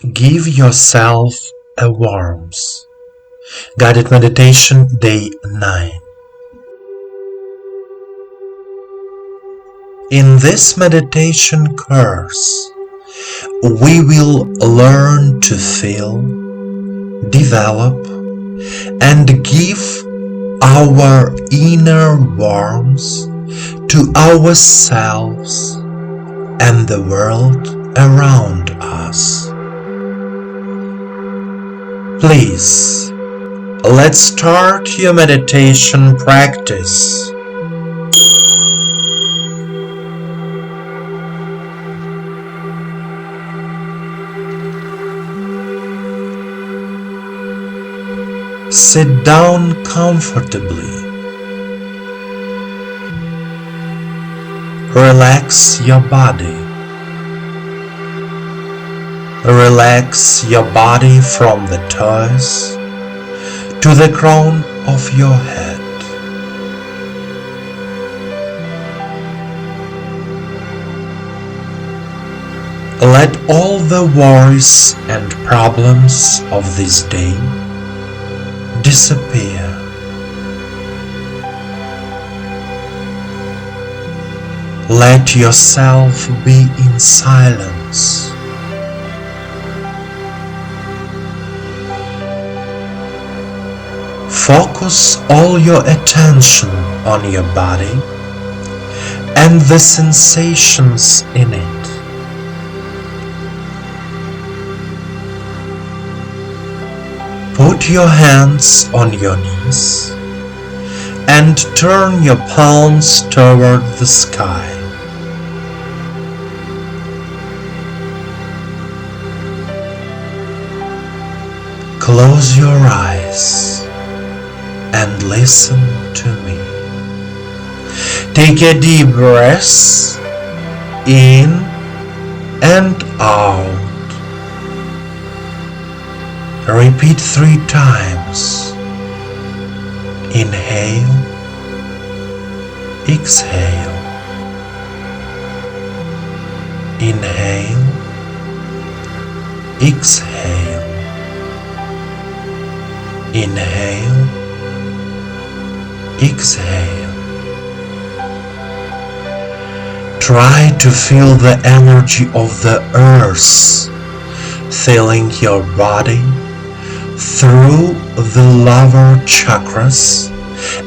Give yourself a warmth. Guided Meditation Day 9. In this meditation course, we will learn to feel, develop, and give our inner warmth to ourselves and the world around us. Please, let's start your meditation practice. Sit down comfortably. Relax your body. Relax your body from the toes to the crown of your head. Let all the worries and problems of this day disappear. Let yourself be in silence. Focus all your attention on your body and the sensations in it. Put your hands on your knees and turn your palms toward the sky. Close your eyes and listen to me. Take a deep breath in and out. Repeat 3 times. Inhale, exhale. Inhale, exhale. Inhale, exhale. Try to feel the energy of the earth filling your body through the lower chakras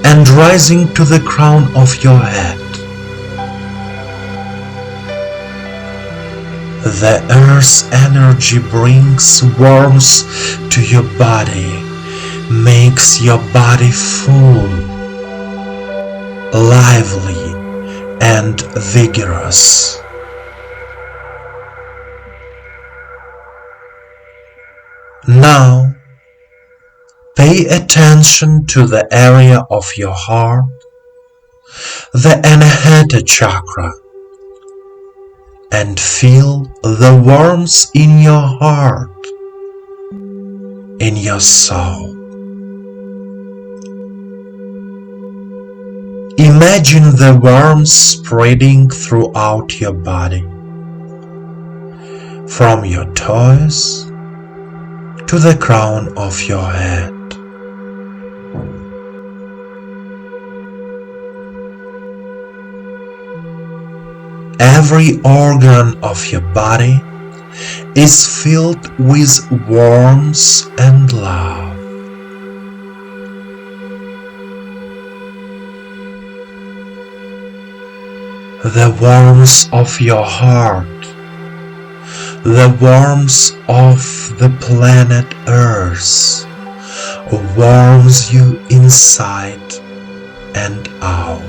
and rising to the crown of your head. The earth's energy brings warmth to your body, makes your body full, lively, and vigorous. Now, pay attention to the area of your heart, the Anahata chakra, and feel the warmth in your heart, in your soul. Imagine the warmth spreading throughout your body, from your toes to the crown of your head. Every organ of your body is filled with warmth and love. The warmth of your heart, the warmth of the planet Earth warms you inside and out.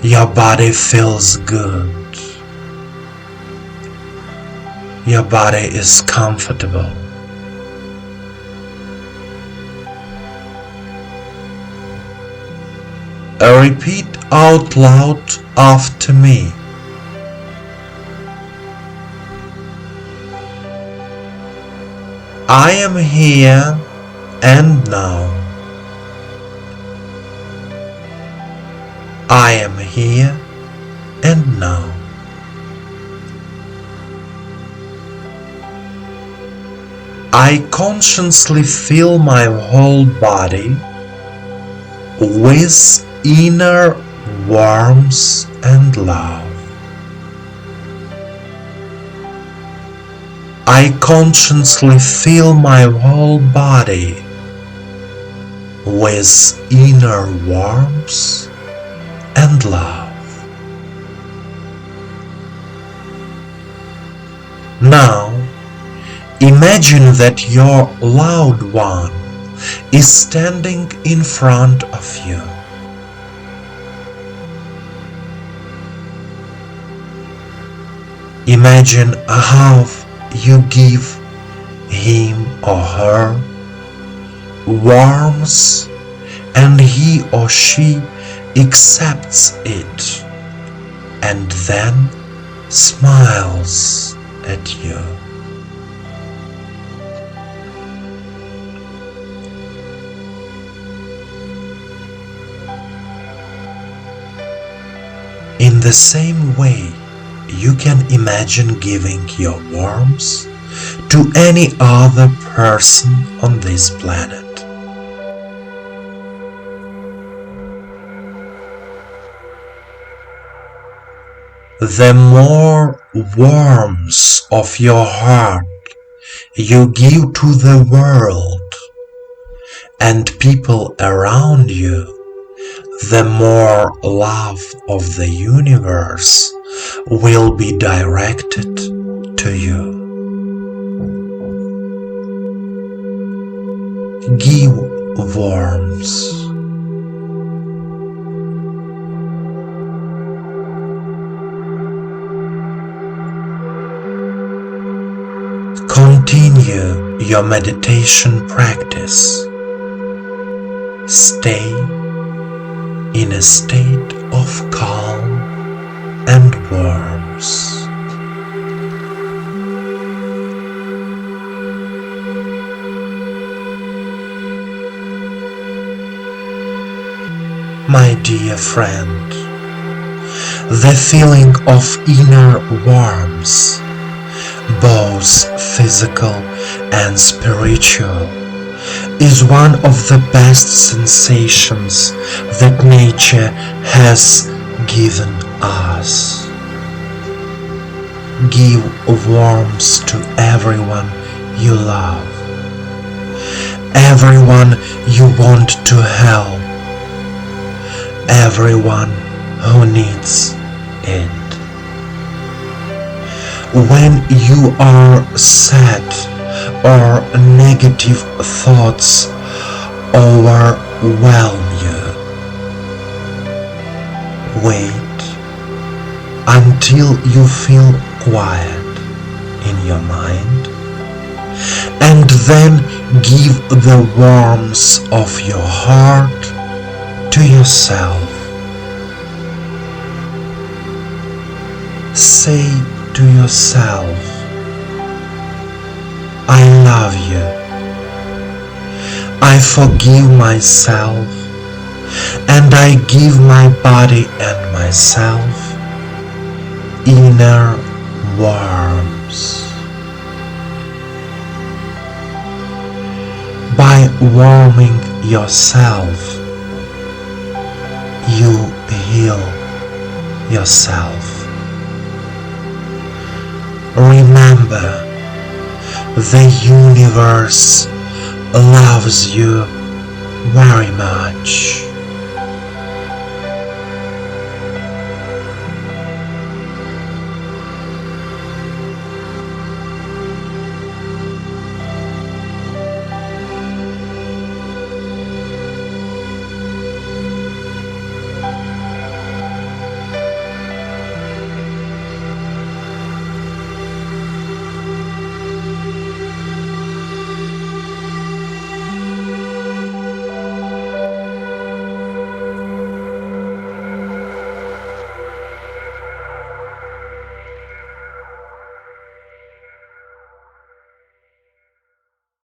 Your body feels good. Your body is comfortable. Repeat out loud after me. I am here and now. I am here and now. I consciously fill my whole body with inner warmth and love. I consciously fill my whole body with inner warmth and love. Now, imagine that your loved one is standing in front of you. Imagine how you give him or her warmth and he or she accepts it and then smiles at you. In the same way, you can imagine giving your warmth to any other person on this planet. The more warmth of your heart you give to the world and people around you, the more love of the universe will be directed to you. Give warmth. Continue your meditation practice. Stay in a state of calm and warmth. My dear friend, the feeling of inner warmth, both physical and spiritual, is one of the best sensations that nature has given us. Give warmth to everyone you love, everyone you want to help, everyone who needs it. When you are sad or negative thoughts overwhelm you, wait until you feel quiet in your mind and then give the warmth of your heart to yourself. Say to yourself, I love you. I forgive myself and I give my body and myself inner warmth. By warming yourself, you heal yourself. Remember, the universe loves you very much.